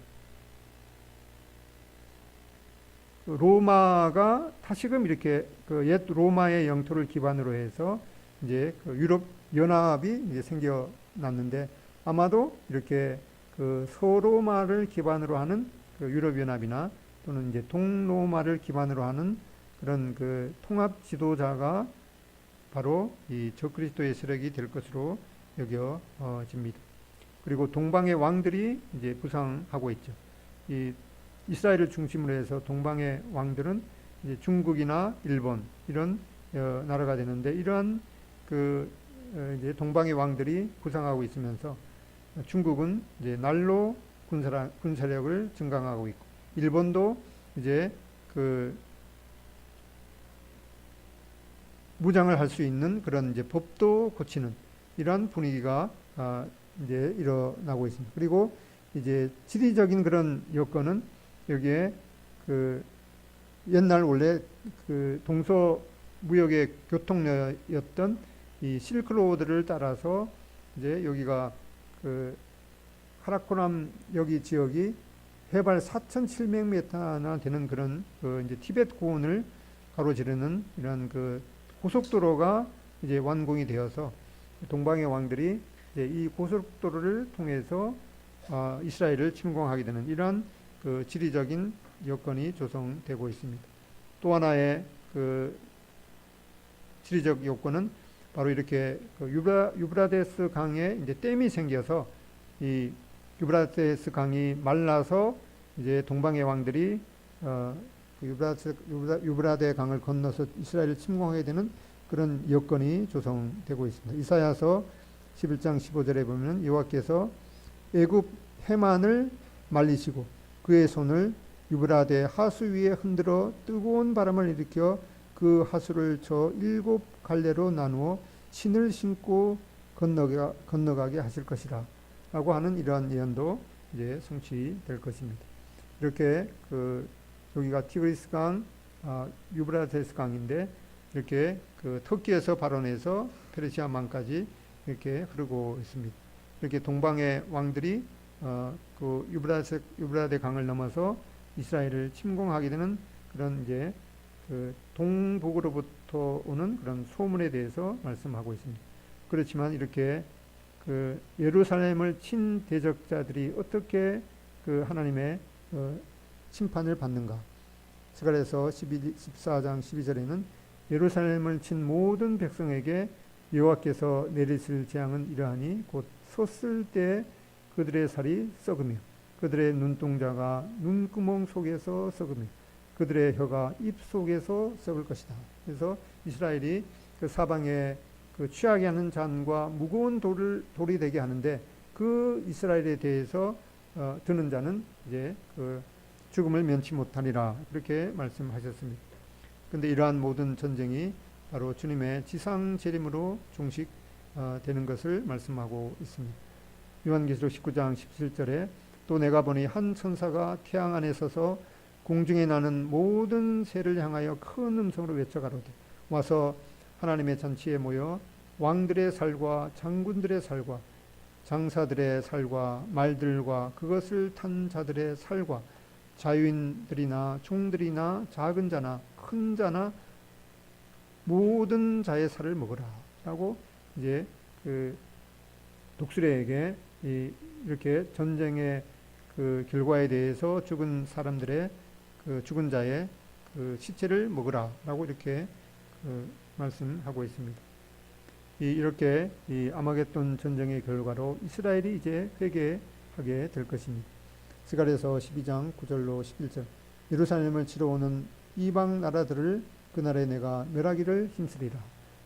로마가 다시금 이렇게 그 옛 로마의 영토를 기반으로 해서 이제 그 유럽 연합이 이제 생겨났는데 아마도 이렇게 그 서로마를 기반으로 하는 그 유럽 연합이나 또는 이제 동로마를 기반으로 하는 그런 그 통합 지도자가 바로 이 적그리스도의 세력이 될 것으로 여겨집니다. 그리고 동방의 왕들이 이제 부상하고 있죠. 이 이스라엘을 중심으로 해서 동방의 왕들은 이제 중국이나 일본 이런 나라가 되는데 이러한 그 이제 동방의 왕들이 부상하고 있으면서 중국은 이제 날로 군사력을 증강하고 있고 일본도 이제 그 무장을 할 수 있는 그런 이제 법도 고치는 이러한 분위기가 이제 일어나고 있습니다. 그리고 이제 지리적인 그런 여건은 여기에 그 옛날 원래 그 동서 무역의 교통로였던 이 실크로드를 따라서 이제 여기가 그 카라코람 여기 지역이 해발 4,700m나 되는 그런 그 이제 티베트 고원을 가로지르는 이런 그 고속도로가 이제 완공이 되어서 동방의 왕들이 이제 이 고속도로를 통해서 이스라엘을 침공하게 되는 이러한 그 지리적인 여건이 조성되고 있습니다. 또 하나의 그 지리적 요건은 바로 이렇게 그 유브라데스 강에 이제 댐이 생겨서 이 유브라데스 강이 말라서 이제 동방의 왕들이 유브라데 강을 건너서 이스라엘을 침공하게 되는 그런 여건이 조성되고 있습니다. 이사야서 11장 15절에 보면 여호와께서 애굽 해만을 말리시고 그의 손을 유브라데 하수 위에 흔들어 뜨거운 바람을 일으켜 그 하수를 저 7 갈래로 나누어 신을 신고 건너가게 하실 것이라 라고 하는 이러한 예언도 이제 성취될 것입니다. 이렇게 그 여기가 티그리스 강, 유브라데스 강인데 이렇게 그 터키에서 발원해서 페르시아만까지 이렇게 흐르고 있습니다. 이렇게 동방의 왕들이 그 유브라데 강을 넘어서 이스라엘을 침공하게 되는 그런 이제 그 동북으로부터 오는 그런 소문에 대해서 말씀하고 있습니다. 그렇지만 이렇게 그 예루살렘을 친 대적자들이 어떻게 그 하나님의 심판을 받는가? 스가랴서 14장 12절에는 예루살렘을 친 모든 백성에게 여호와께서 내리실 재앙은 이러하니 곧 섰을 때 그들의 살이 썩으며 그들의 눈동자가 눈구멍 속에서 썩으며 그들의 혀가 입 속에서 썩을 것이다. 그래서 이스라엘이 그 사방에 그 취하게 하는 잔과 무거운 돌이 되게 하는데 그 이스라엘에 대해서 드는 자는 이제 그 죽음을 면치 못하리라 그렇게 말씀하셨습니다. 그런데 이러한 모든 전쟁이 바로 주님의 지상 재림으로 종식되는 것을 말씀하고 있습니다. 요한계시록 19장 17절에 또 내가 보니 한 천사가 태양 안에 서서 공중에 나는 모든 새를 향하여 큰 음성으로 외쳐가로되 와서 하나님의 잔치에 모여 왕들의 살과 장군들의 살과 장사들의 살과 말들과 그것을 탄 자들의 살과 자유인들이나 종들이나 작은 자나 큰 자나 모든 자의 살을 먹으라 라고 이제 그 독수리에게 이렇게 전쟁의 그 결과에 대해서 죽은 사람들의 그 죽은 자의 그 시체를 먹으라 라고 이렇게 말씀하고 있습니다. 이렇게 이 아마겟돈 전쟁의 결과로 이스라엘이 이제 회개하게 될 것입니다. 스가랴서 12장 9절로 11절 예루살렘을 치러 오는 이방 나라들을 그날에 내가 멸하기를 힘쓰리라.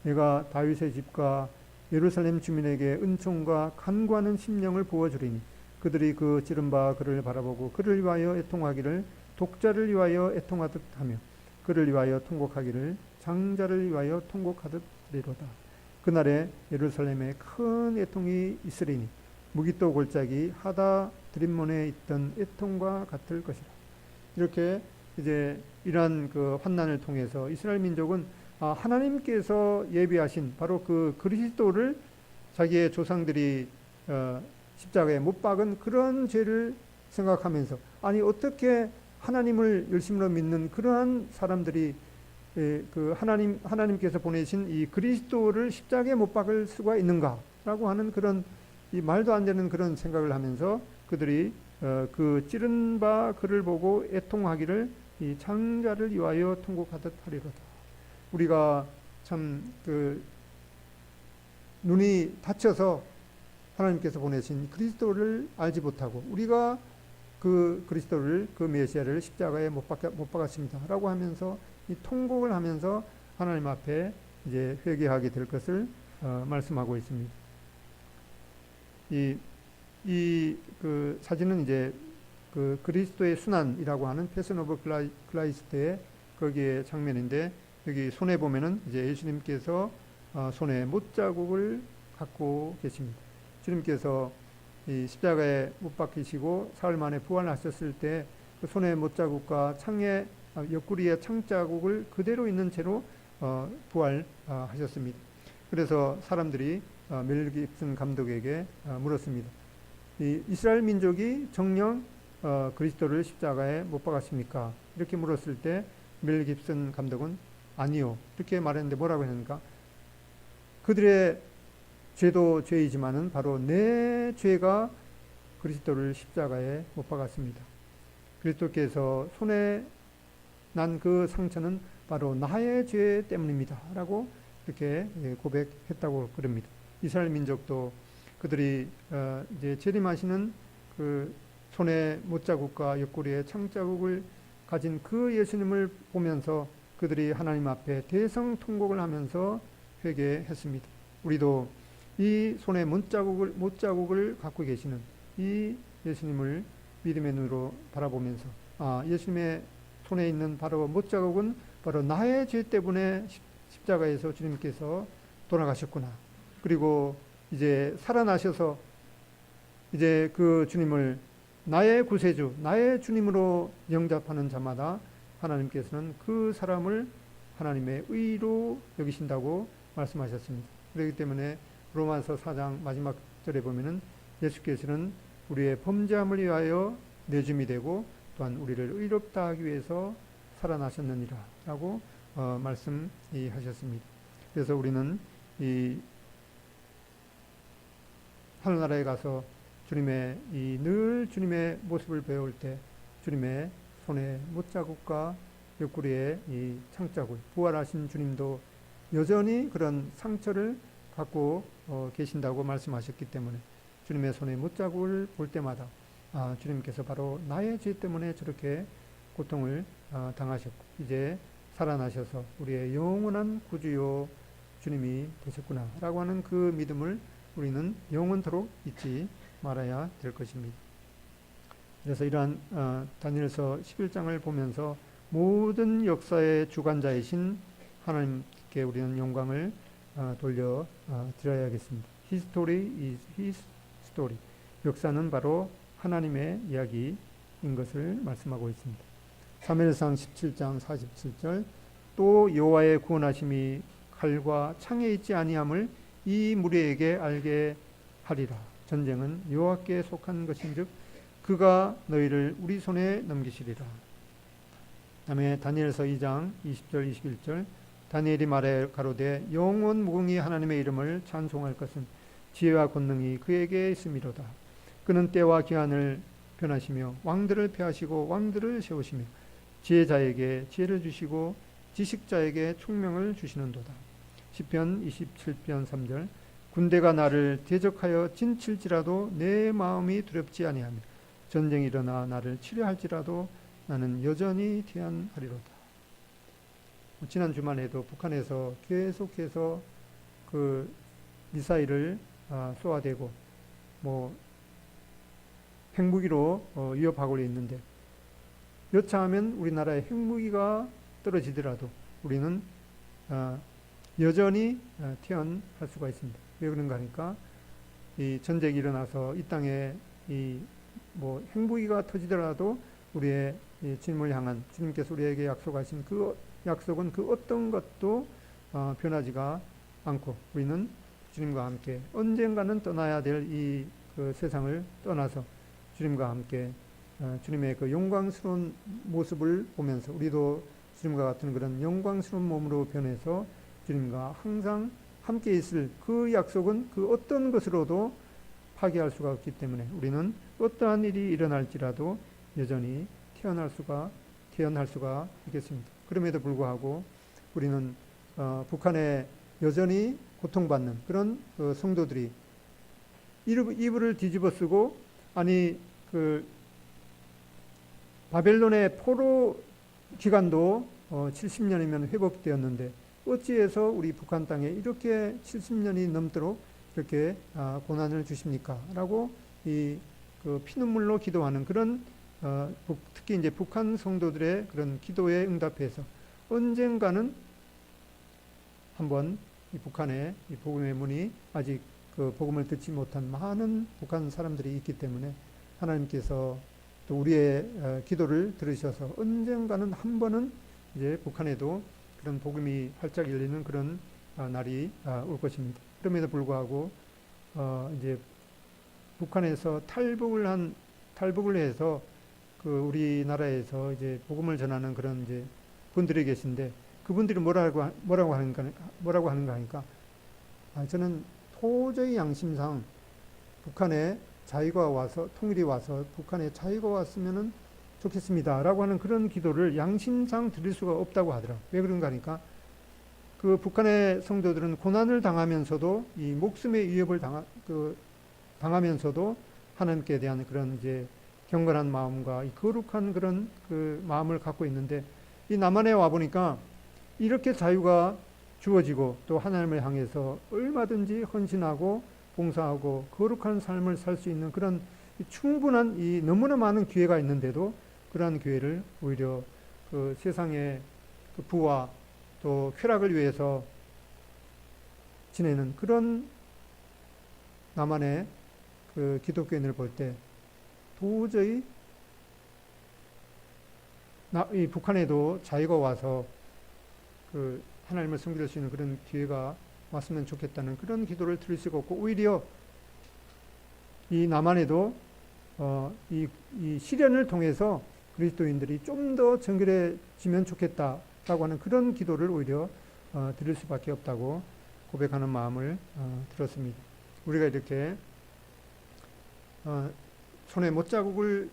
내가 다윗의 집과 예루살렘 주민에게 은총과 간구하는 심령을 부어주리니 그들이 그 찌른 바 그를 바라보고 그를 위하여 애통하기를 독자를 위하여 애통하듯 하며 그를 위하여 통곡하기를 장자를 위하여 통곡하듯 하리로다. 그날에 예루살렘에 큰 애통이 있으리니 무기또 골짜기 하다 드림몬에 있던 애통과 같을 것이라. 이렇게 이제 이러한 그 환난을 통해서 이스라엘 민족은 하나님께서 예비하신 바로 그 그리스도를 자기의 조상들이 십자가에 못 박은 그런 죄를 생각하면서 아니 어떻게 하나님을 열심으로 믿는 그러한 사람들이 그 하나님께서 보내신 이 그리스도를 십자가에 못 박을 수가 있는가라고 하는 그런 이 말도 안 되는 그런 생각을 하면서 그들이 그 찌른 바 그를 보고 애통하기를 이 장자를 위하여 통곡하듯 하리로다. 우리가 참 그 눈이 닫혀서 하나님께서 보내신 그리스도를 알지 못하고 우리가 그 그리스도를 그 메시아를 십자가에 못 박았습니다라고 하면서 이 통곡을 하면서 하나님 앞에 이제 회개하게 될 것을 말씀하고 있습니다. 이 그 사진은 이제 그 그리스도의 순환이라고 하는 패션 오브 크라이스트의 거기에 장면인데 여기 손에 보면은 이제 예수님께서 손에 못자국을 갖고 계십니다. 주님께서 이 십자가에 못 박히시고 사흘 만에 부활하셨을 때 그 손에 못자국과 창에 옆구리에 창자국을 그대로 있는 채로 부활하셨습니다. 그래서 사람들이 멜 깁슨 감독에게 물었습니다. 이 이스라엘 민족이 정녕 그리스도를 십자가에 못 박았습니까? 이렇게 물었을 때 멜 깁슨 감독은 아니요 이렇게 말했는데 뭐라고 했는가? 그들의 죄도 죄이지만은 바로 내 죄가 그리스도를 십자가에 못 박았습니다. 그리스도께서 손에 난 그 상처는 바로 나의 죄 때문입니다. 라고 이렇게 고백했다고 그럽니다. 이스라엘 민족도 그들이 이제 재림하시는 그 손에 못자국과 옆구리에 창자국을 가진 그 예수님을 보면서 그들이 하나님 앞에 대성통곡을 하면서 회개했습니다. 우리도 이 손에 못자국을 갖고 계시는 이 예수님을 믿음의 눈으로 바라보면서 예수님의 손에 있는 바로 못자국은 바로 나의 죄 때문에 십자가에서 주님께서 돌아가셨구나. 그리고 이제 살아나셔서 이제 그 주님을 나의 구세주, 나의 주님으로 영접하는 자마다 하나님께서는 그 사람을 하나님의 의로 여기신다고 말씀하셨습니다. 그렇기 때문에 로마서 4장 마지막 절에 보면은 예수께서는 우리의 범죄함을 위하여 내줌이 되고 또한 우리를 의롭다 하기 위해서 살아나셨느니라 라고 말씀하셨습니다. 그래서 우리는 이 하늘나라에 가서 늘 주님의 모습을 배울 때 주님의 손에 못자국과 옆구리에 이 창자국, 부활하신 주님도 여전히 그런 상처를 갖고 계신다고 말씀하셨기 때문에 주님의 손에 못자국을 볼 때마다 주님께서 바로 나의 죄 때문에 저렇게 고통을 당하셨고 이제 살아나셔서 우리의 영원한 구주요 주님이 되셨구나 라고 하는 그 믿음을 우리는 영원토록 잊지 말아야 될 것입니다. 그래서 이러한 다니엘서 11장을 보면서 모든 역사의 주관자이신 주께 우리는 영광을 돌려 드려야겠습니다. History is His story. 역사는 바로 하나님의 이야기인 것을 말씀하고 있습니다. 사무엘상 17장 47절 또 여호와의 구원하심이 칼과 창에 있지 아니함을 이 무리에게 알게 하리라. 전쟁은 여호와께 속한 것인즉 그가 너희를 우리 손에 넘기시리라. 다음에 다니엘서 2장 20절 21절 다니엘이 말해 가로되 영원 무궁히 하나님의 이름을 찬송할 것은 지혜와 권능이 그에게 있음이로다. 그는 때와 기한을 변하시며 왕들을 폐하시고 왕들을 세우시며 지혜자에게 지혜를 주시고 지식자에게 총명을 주시는도다. 시편 27편 3절 군대가 나를 대적하여 진칠지라도 내 마음이 두렵지 아니하며 전쟁이 일어나 나를 치려할지라도 나는 여전히 태안하리로다. 지난 주말에도 북한에서 계속해서 그 미사일을 쏘아대고 뭐 핵무기로 위협하고 있는데 여차하면 우리나라의 핵무기가 떨어지더라도 우리는 여전히 태어날 수가 있습니다. 왜 그런가 하니까 이 전쟁이 일어나서 이 땅에 이 뭐 핵무기가 터지더라도 우리의 주님을 향한 주님께서 우리에게 약속하신 그 약속은 그 어떤 것도 변하지가 않고 우리는 주님과 함께 언젠가는 떠나야 될 이 그 세상을 떠나서 주님과 함께 주님의 그 영광스러운 모습을 보면서 우리도 주님과 같은 그런 영광스러운 몸으로 변해서 주님과 항상 함께 있을 그 약속은 그 어떤 것으로도 파기할 수가 없기 때문에 우리는 어떠한 일이 일어날지라도 여전히 태어날 수가 있겠습니다. 그럼에도 불구하고 우리는 북한에 여전히 고통받는 그런 성도들이 이불을 뒤집어 쓰고 아니 그 바벨론의 포로 기간도 70년이면 회복되었는데 어찌해서 우리 북한 땅에 이렇게 70년이 넘도록 이렇게 고난을 주십니까? 라고 그 피눈물로 기도하는 그런 특히 이제 북한 성도들의 그런 기도에 응답해서 언젠가는 한번 이 북한에 이 복음의 문이 아직 그 복음을 듣지 못한 많은 북한 사람들이 있기 때문에 하나님께서 또 우리의 기도를 들으셔서 언젠가는 한 번은 이제 북한에도 그런 복음이 활짝 열리는 그런 날이 올 것입니다. 그럼에도 불구하고 이제 북한에서 탈북을 해서 그 우리나라에서 이제 복음을 전하는 그런 이제 분들이 계신데 그분들이 뭐라고 하는가 하니까 저는 도저히 양심상 북한에 자유가 와서 통일이 와서 북한에 자유가 왔으면은 좋겠습니다라고 하는 그런 기도를 양심상 드릴 수가 없다고 하더라고요. 왜 그런가 하니까 그 북한의 성도들은 고난을 당하면서도 이 목숨의 위협을 당하면서도 하나님께 대한 그런 이제 경건한 마음과 이 거룩한 그런 그 마음을 갖고 있는데 이 남한에 와 보니까 이렇게 자유가 주어지고 또 하나님을 향해서 얼마든지 헌신하고 봉사하고 거룩한 삶을 살 수 있는 그런 충분한 이 너무나 많은 기회가 있는데도 그러한 기회를 오히려 그 세상의 그 부와 또 쾌락을 위해서 지내는 그런 남한의 그 기독교인을 볼 때 도저히 이 북한에도 자유가 와서 그 하나님을 섬길 수 있는 그런 기회가 왔으면 좋겠다는 그런 기도를 드릴 수가 없고 오히려 이 남한에도 이 시련을 통해서 그리스도인들이 좀 더 정결해지면 좋겠다라고 하는 그런 기도를 오히려 드릴 수밖에 없다고 고백하는 마음을 들었습니다. 우리가 이렇게 손에 못자국을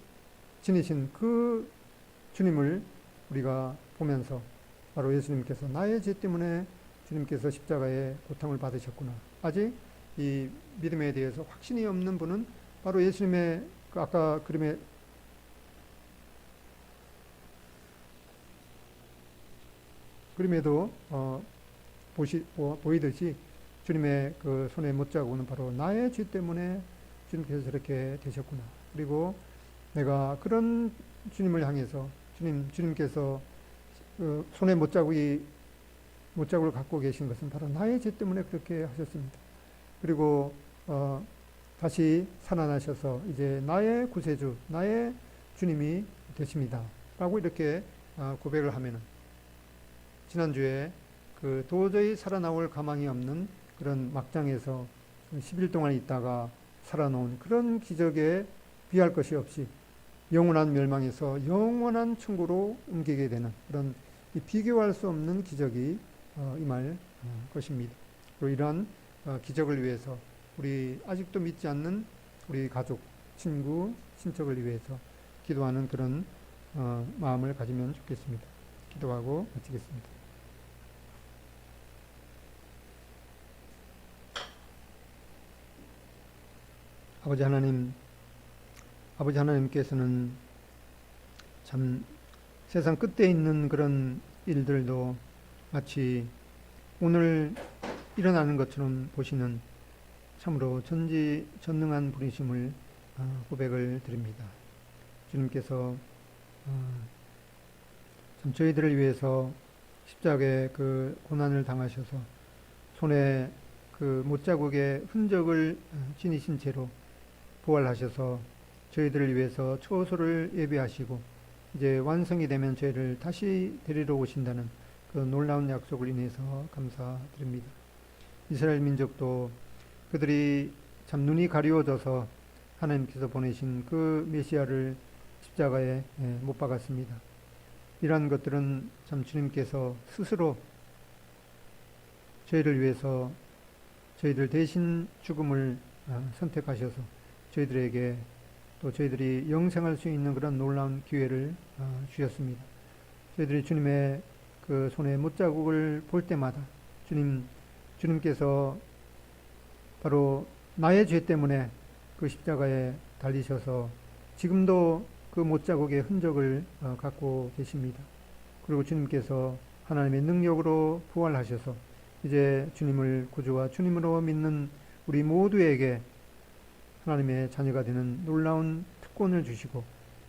지니신 그 주님을 우리가 보면서 바로 예수님께서 나의 죄 때문에 주님께서 십자가의 고통을 받으셨구나. 아직 이 믿음에 대해서 확신이 없는 분은 바로 예수님의 그 아까 그림에 그림에도 보이듯이 주님의 그 손에 못자국은 바로 나의 죄 때문에 주님께서 저렇게 되셨구나. 그리고 내가 그런 주님을 향해서 주님께서 손에 못자국이 못자국을 갖고 계신 것은 바로 나의 죄 때문에 그렇게 하셨습니다. 그리고 다시 살아나셔서 이제 나의 구세주, 나의 주님이 되십니다. 라고 이렇게 고백을 하면은 지난주에 그 도저히 살아나올 가망이 없는 그런 막장에서 10일 동안 있다가 살아나온 그런 기적에 비할 것이 없이 영원한 멸망에서 영원한 천국으로 옮기게 되는 그런 비교할 수 없는 기적이 임할 것입니다. 그리고 이러한 기적을 위해서 우리 아직도 믿지 않는 우리 가족, 친구, 친척을 위해서 기도하는 그런 마음을 가지면 좋겠습니다. 기도하고 마치겠습니다. 아버지 하나님께서는 참 세상 끝에 있는 그런 일들도 마치 오늘 일어나는 것처럼 보시는 참으로 전지전능한 분이심을 고백을 드립니다. 주님께서 참 저희들을 위해서 십자가의 그 고난을 당하셔서 손에 그 못자국의 흔적을 지니신 채로 부활하셔서 저희들을 위해서 초소를 예비하시고 이제 완성이 되면 저희를 다시 데리러 오신다는 그 놀라운 약속을 인해서 감사드립니다. 이스라엘 민족도 그들이 참 눈이 가리워져서 하나님께서 보내신 그 메시아를 십자가에 못 박았습니다. 이러한 것들은 참 주님께서 스스로 저희를 위해서 저희들 대신 죽음을 선택하셔서 저희들에게 또 저희들이 영생할 수 있는 그런 놀라운 기회를 주셨습니다. 저희들이 주님의 그 손에 못자국을 볼 때마다 주님께서 바로 나의 죄 때문에 그 십자가에 달리셔서 지금도 그 못자국의 흔적을 갖고 계십니다. 그리고 주님께서 하나님의 능력으로 부활하셔서 이제 주님을 구주와 주님으로 믿는 우리 모두에게 하나님의 자녀가 되는 놀라운 특권을 주시고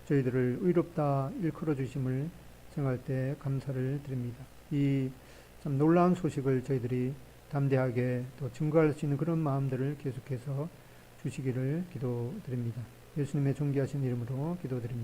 저희들을 의롭다 일컬어 주심을 생각할 때 감사를 드립니다. 이 참 놀라운 소식을 저희들이 담대하게 또 증거할 수 있는 그런 마음들을 계속해서 주시기를 기도드립니다. 예수님의 존귀하신 이름으로 기도드립니다.